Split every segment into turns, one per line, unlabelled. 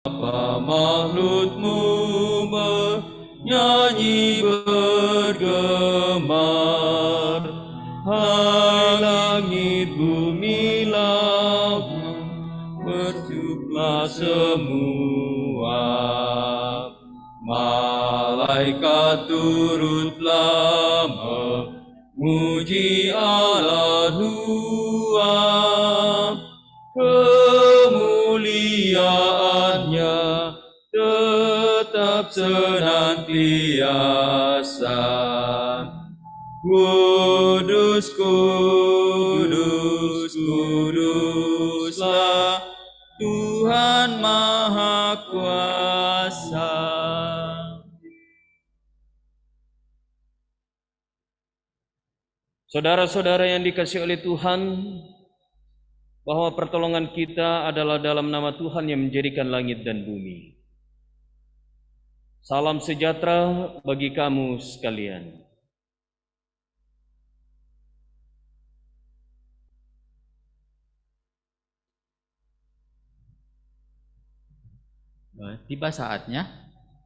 Apa makhlukmu menyanyi bergemar, hai langit bumi lautan bercuplah semua, malaikat turutlah memuji Allah luar, kemuliaannya tetap senantiasa. Kudus, kudus, kuduslah Tuhan Maha Kuasa. Saudara-saudara yang dikasihi oleh Tuhan, bahwa pertolongan kita adalah dalam nama Tuhan yang menjadikan langit dan bumi. Salam sejahtera bagi kamu sekalian.
Tiba saatnya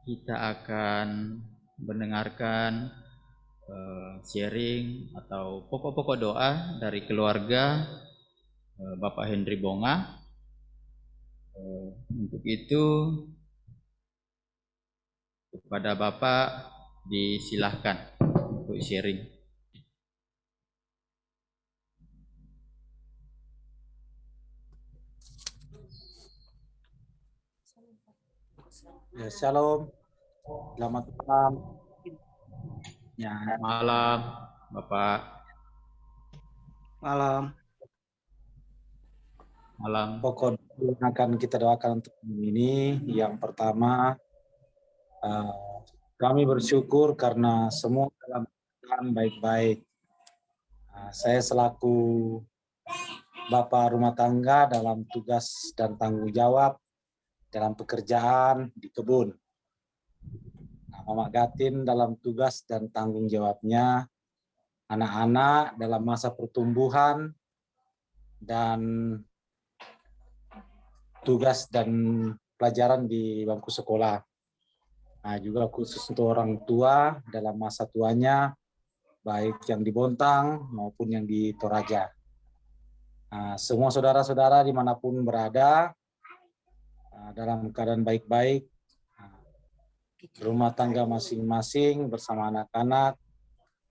kita akan mendengarkan sharing atau pokok-pokok doa dari keluarga Bapak Henry Bonga. Untuk itu kepada Bapak disilahkan untuk sharing.
Ya, shalom. Selamat malam.
Ya, malam, Bapak.
Malam.
Malam.
Pokok yang akan kita doakan untuk ini, yang pertama, kami bersyukur karena semua dalam keadaan baik-baik. Saya selaku Bapak rumah tangga dalam tugas dan tanggung jawab dalam pekerjaan di kebun. Mama Gatin dalam tugas dan tanggung jawabnya, anak-anak dalam masa pertumbuhan, dan tugas dan pelajaran di bangku sekolah. Nah, juga khusus untuk orang tua dalam masa tuanya, baik yang di Bontang maupun yang di Toraja. Nah, semua saudara-saudara dimanapun berada, dalam keadaan baik-baik, rumah tangga masing-masing bersama anak-anak,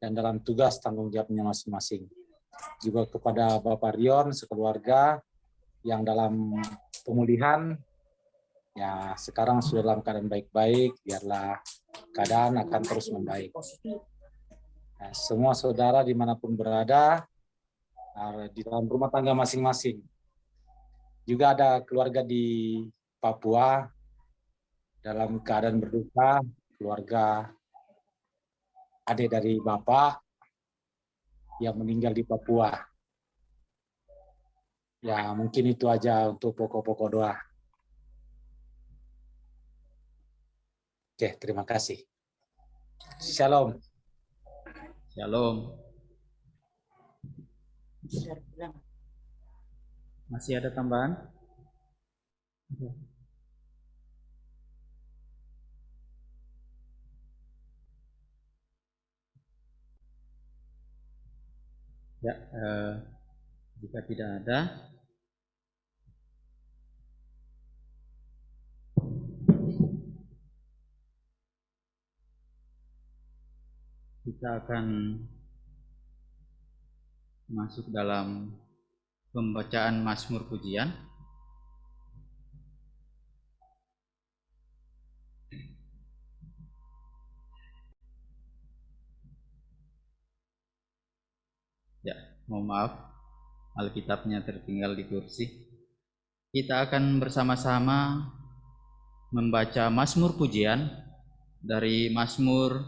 dan dalam tugas tanggung jawabnya masing-masing. Juga kepada Bapak Rion sekeluarga yang dalam pemulihan, ya sekarang sudah dalam keadaan baik-baik, biarlah keadaan akan terus membaik. Nah, semua saudara dimanapun berada, di dalam rumah tangga masing-masing. Juga ada keluarga di Papua dalam keadaan berduka, keluarga adik dari Bapak yang meninggal di Papua. Ya, mungkin itu aja untuk pokok-pokok doa. Oke, terima kasih. Shalom.
Shalom. Masih ada tambahan? Ya, jika tidak ada, kita akan masuk dalam pembacaan Mazmur Pujian. Ya, mohon maaf, Alkitabnya tertinggal di kursi. Kita akan bersama-sama membaca Mazmur Pujian dari Mazmur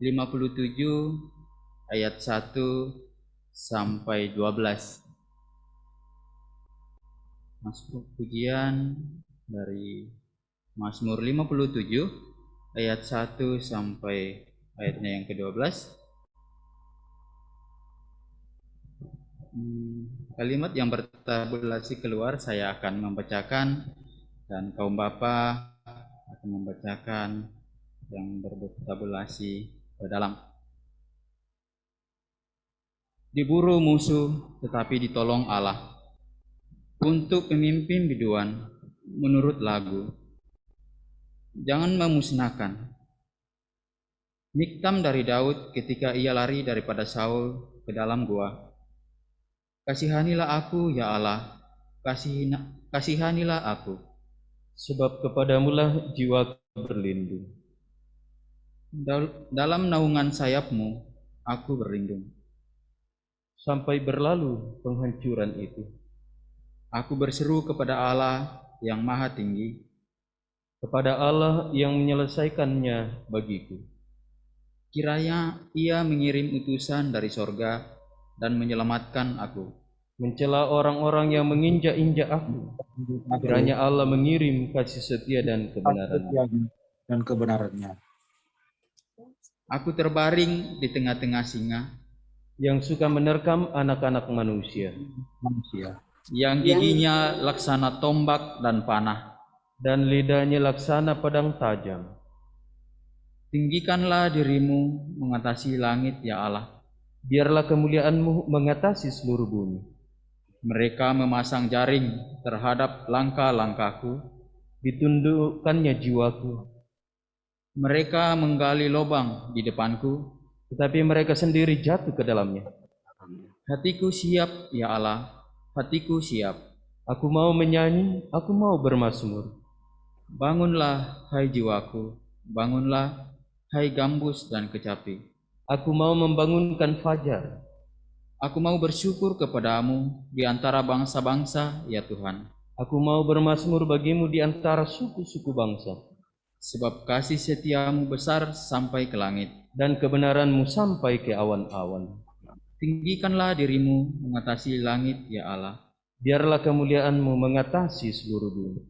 57 ayat 1 sampai 12. Mazmur Pujian dari Mazmur 57 ayat 1 sampai ayatnya yang ke-12. Kalimat yang bertabulasi keluar saya akan membacakan dan kaum bapa akan membacakan yang bertabulasi ke dalam. Diburu musuh tetapi ditolong Allah. Untuk pemimpin biduan menurut lagu, jangan memusnahkan. Miktam dari Daud ketika ia lari daripada Saul ke dalam gua. Kasihanilah aku ya Allah, kasihanilah aku.
Sebab kepadamulah jiwaku berlindung.
Dalam naungan sayapmu aku berlindung.
Sampai berlalu penghancuran itu.
Aku berseru kepada Allah yang maha tinggi,
kepada Allah yang menyelesaikannya bagiku.
Kiranya ia mengirim utusan dari sorga dan menyelamatkan aku.
Mencela orang-orang yang menginjak-injak aku. Kiranya Allah mengirim kasih setia dan
kebenarannya.
Aku terbaring di tengah-tengah singa
yang suka menerkam anak-anak manusia.
Yang giginya laksana tombak dan panah,
dan lidahnya laksana pedang tajam.
Tinggikanlah dirimu mengatasi langit ya Allah.
Biarlah kemuliaanmu mengatasi seluruh bumi.
Mereka memasang jaring terhadap langkah-langkahku,
ditundukkannya jiwaku.
Mereka menggali lubang di depanku,
tetapi mereka sendiri jatuh ke dalamnya.
Hatiku siap ya Allah, hatiku siap.
Aku mau menyanyi, aku mau bermazmur.
Bangunlah hai jiwaku, bangunlah hai gambus dan kecapi.
Aku mau membangunkan fajar.
Aku mau bersyukur kepadamu di antara bangsa-bangsa ya Tuhan.
Aku mau bermazmur bagimu di antara suku-suku bangsa.
Sebab kasih setiamu besar sampai ke langit,
dan kebenaranmu sampai ke awan-awan.
Tinggikanlah dirimu mengatasi langit ya Allah.
Biarlah kemuliaanmu mengatasi seluruh bumi.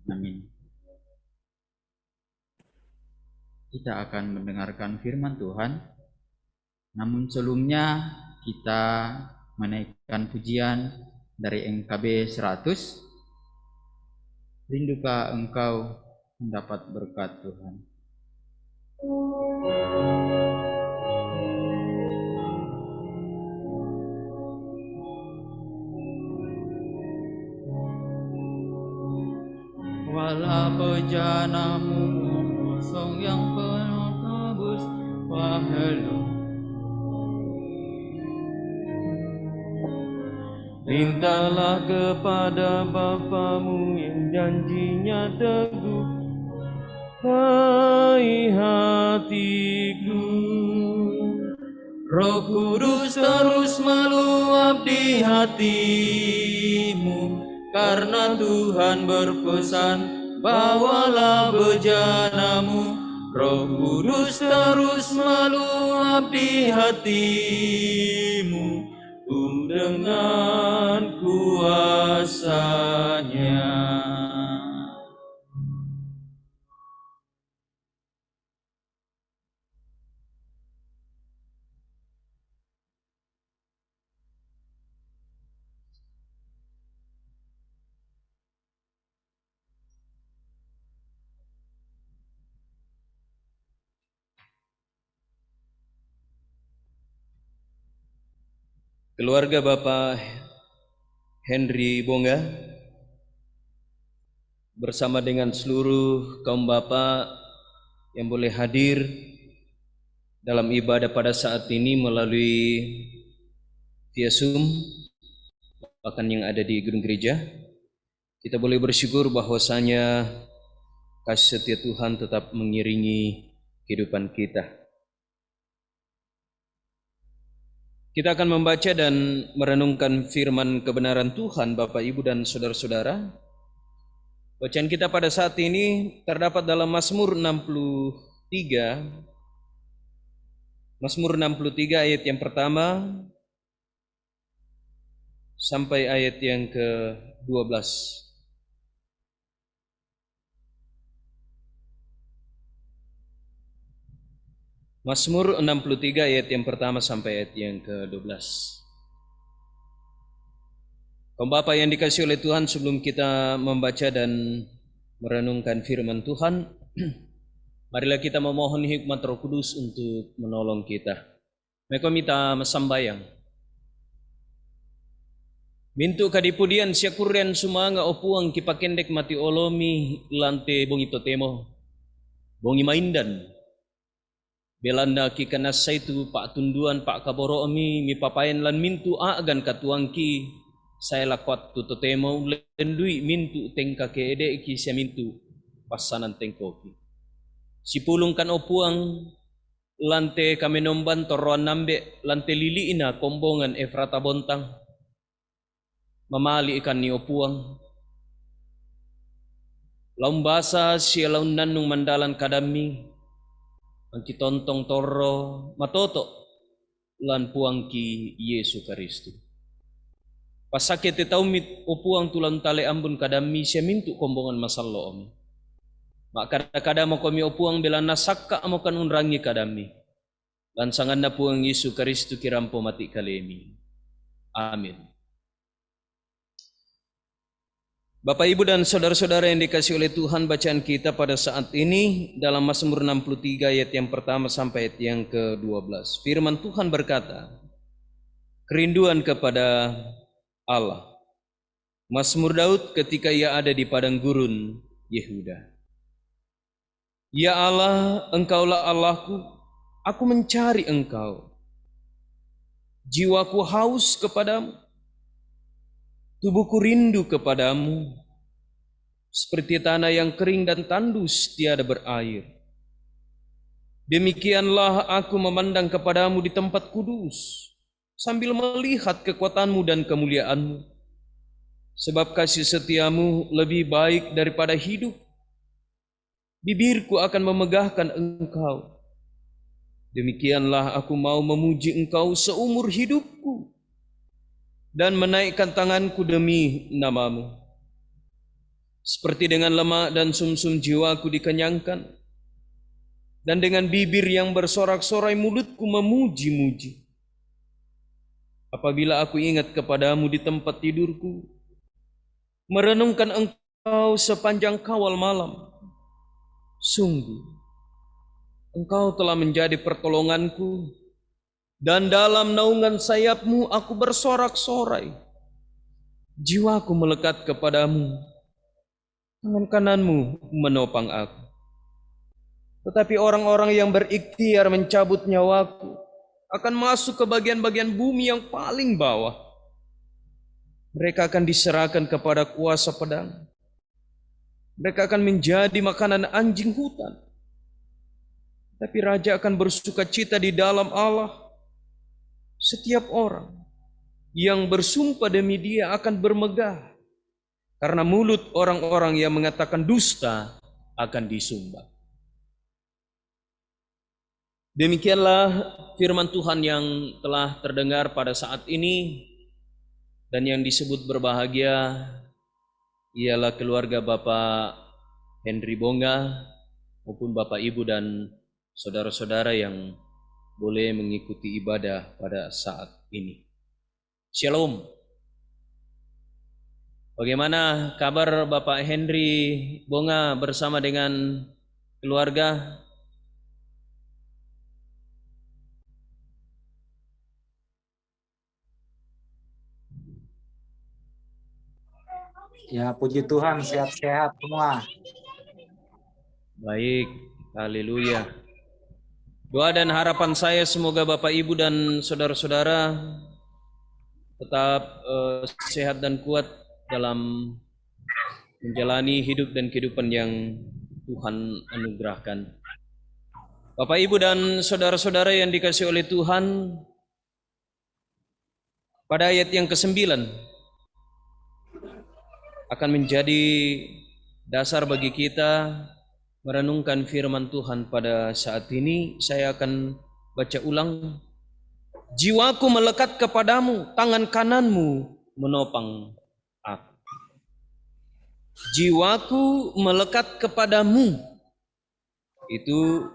Amin. Kita akan mendengarkan firman Tuhan. Namun sebelumnya kita menaikkan pujian dari NKB 100. Rindukah engkau mendapat berkat Tuhan? Walau bejanamu kosong yang penuh tebus wahelu,
mintalah kepada Bapamu yang janjinya teguh, hai hatiku.
Roh Kudus terus meluap di hatimu, karena Tuhan berpesan, bawalah bejanamu. Roh Kudus terus meluap di hatimu, dengan kuasanya.
Keluarga Bapak Henry Bonga bersama dengan seluruh kaum bapak yang boleh hadir dalam ibadah pada saat ini melalui via Zoom, bahkan yang ada di gedung gereja, kita boleh bersyukur bahwasanya kasih setia Tuhan tetap mengiringi kehidupan kita. Kita akan membaca dan merenungkan firman kebenaran Tuhan, Bapak, Ibu, dan saudara-saudara. Bacaan kita pada saat ini terdapat dalam Mazmur 63. Mazmur 63 ayat yang pertama sampai ayat yang ke-12. Mazmur 63 ayat yang pertama sampai ayat yang ke-12. Kaum Bapa yang dikasihi oleh Tuhan, sebelum kita membaca dan merenungkan firman Tuhan, marilah kita memohon hikmat Roh Kudus untuk menolong kita. Mereka minta masambayang. Mintu kadipudian syakurian sumanga opuang kipakendek mati olomi lante bongi totemo, bongi maindan. Belanda kikanas saitu pak tunduan pak kaboro mi papayan lan mintu agan katuangki saya lakwat tutotemo lendui mintu tengka keede ki sia mintu pasanan tengkoki. Sipulungkan opuang lante kami nomban toroan nambe lante liliina kombongan Efrata Bontang mamali ikan ni opuang laum basa sia laun nannung mandalan kadami angki tontong toro matoto lan puangki Yesu Karistu. Pasake te taumit opuang tulan tale ambun kadami sia mintu kombongan masallo om. Mak kada mo kami opuang bela nasakka amokan unrangi kadami. Lan sanganna puang Yesu Karistu kirampo mati kalemi. Amin. Bapak, Ibu, dan saudara-saudara yang dikasihi oleh Tuhan, bacaan kita pada saat ini dalam Mazmur 63 ayat yang pertama sampai ayat yang ke-12. Firman Tuhan berkata, kerinduan kepada Allah. Mazmur Daud ketika ia ada di padang gurun Yehuda. Ya Allah, Engkaulah Allahku, aku mencari Engkau. Jiwaku haus kepadamu. Tubuhku rindu kepadamu, seperti tanah yang kering dan tandus tiada berair. Demikianlah aku memandang kepadamu di tempat kudus, sambil melihat kekuatanmu dan kemuliaanmu. Sebab kasih setiamu lebih baik daripada hidup. Bibirku akan memegahkan Engkau. Demikianlah aku mau memuji Engkau seumur hidupku, dan menaikkan tanganku demi namamu. Seperti dengan lemak dan sumsum jiwaku dikenyangkan, dan dengan bibir yang bersorak-sorai mulutku memuji-muji. Apabila aku ingat kepadamu di tempat tidurku, merenungkan Engkau sepanjang kawal malam, sungguh Engkau telah menjadi pertolonganku, dan dalam naungan sayapmu aku bersorak-sorai. Jiwaku melekat kepadamu, tangan kananmu menopang aku. Tetapi orang-orang yang berikhtiar mencabut nyawaku akan masuk ke bagian-bagian bumi yang paling bawah. Mereka akan diserahkan kepada kuasa pedang. Mereka akan menjadi makanan anjing hutan. Tapi raja akan bersuka cita di dalam Allah. Setiap orang yang bersumpah demi Dia akan bermegah, karena mulut orang-orang yang mengatakan dusta akan disumbat. Demikianlah firman Tuhan yang telah terdengar pada saat ini, dan yang disebut berbahagia ialah keluarga Bapak Henry Bonga maupun Bapak Ibu dan saudara-saudara yang boleh mengikuti ibadah pada saat ini. Shalom. Bagaimana kabar Bapak Henry Bonga bersama dengan keluarga?
Ya, puji Tuhan, sehat-sehat semua.
Baik, haleluya. Doa dan harapan saya semoga Bapak Ibu dan saudara-saudara tetap sehat dan kuat dalam menjalani hidup dan kehidupan yang Tuhan anugerahkan. Bapak Ibu dan saudara-saudara yang dikasihi oleh Tuhan, pada ayat yang ke-9 akan menjadi dasar bagi kita merenungkan firman Tuhan pada saat ini. Saya akan baca ulang. Jiwaku melekat kepadamu, tangan kananmu menopang aku. Jiwaku melekat kepadamu. Itu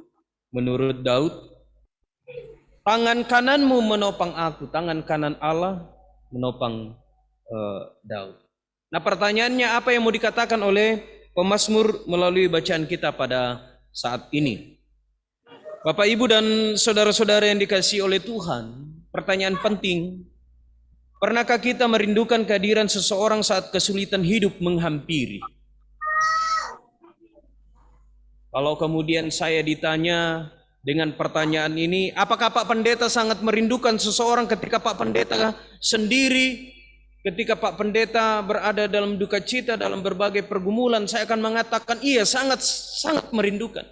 menurut Daud. Tangan kananmu menopang aku, tangan kanan Allah menopang Daud. Nah, pertanyaannya apa yang mau dikatakan oleh pemazmur melalui bacaan kita pada saat ini? Bapak, Ibu, dan saudara-saudara yang dikasihi oleh Tuhan, pertanyaan penting, pernahkah kita merindukan kehadiran seseorang saat kesulitan hidup menghampiri? Kalau kemudian saya ditanya dengan pertanyaan ini, apakah Pak Pendeta sangat merindukan seseorang ketika Pak Pendeta sendiri, ketika Pak Pendeta berada dalam duka cita, dalam berbagai pergumulan? Saya akan mengatakan iya, sangat merindukan.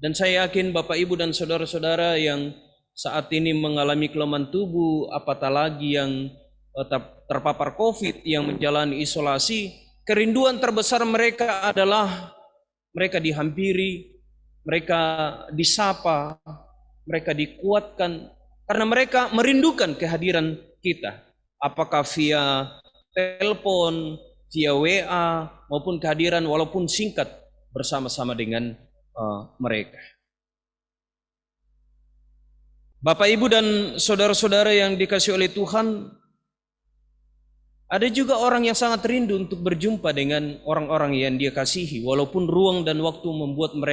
Dan saya yakin Bapak, Ibu, dan saudara-saudara yang saat ini mengalami kelemahan tubuh, apatah lagi yang terpapar COVID, yang menjalani isolasi, kerinduan terbesar mereka adalah mereka dihampiri, mereka disapa, mereka dikuatkan, karena mereka merindukan kehadiran kita. Apakah via telepon, via WA, maupun kehadiran walaupun singkat bersama-sama dengan mereka. Bapak, Ibu, dan saudara-saudara yang dikasihi oleh Tuhan, ada juga orang yang sangat rindu untuk berjumpa dengan orang-orang yang dia kasihi, walaupun ruang dan waktu membuat mereka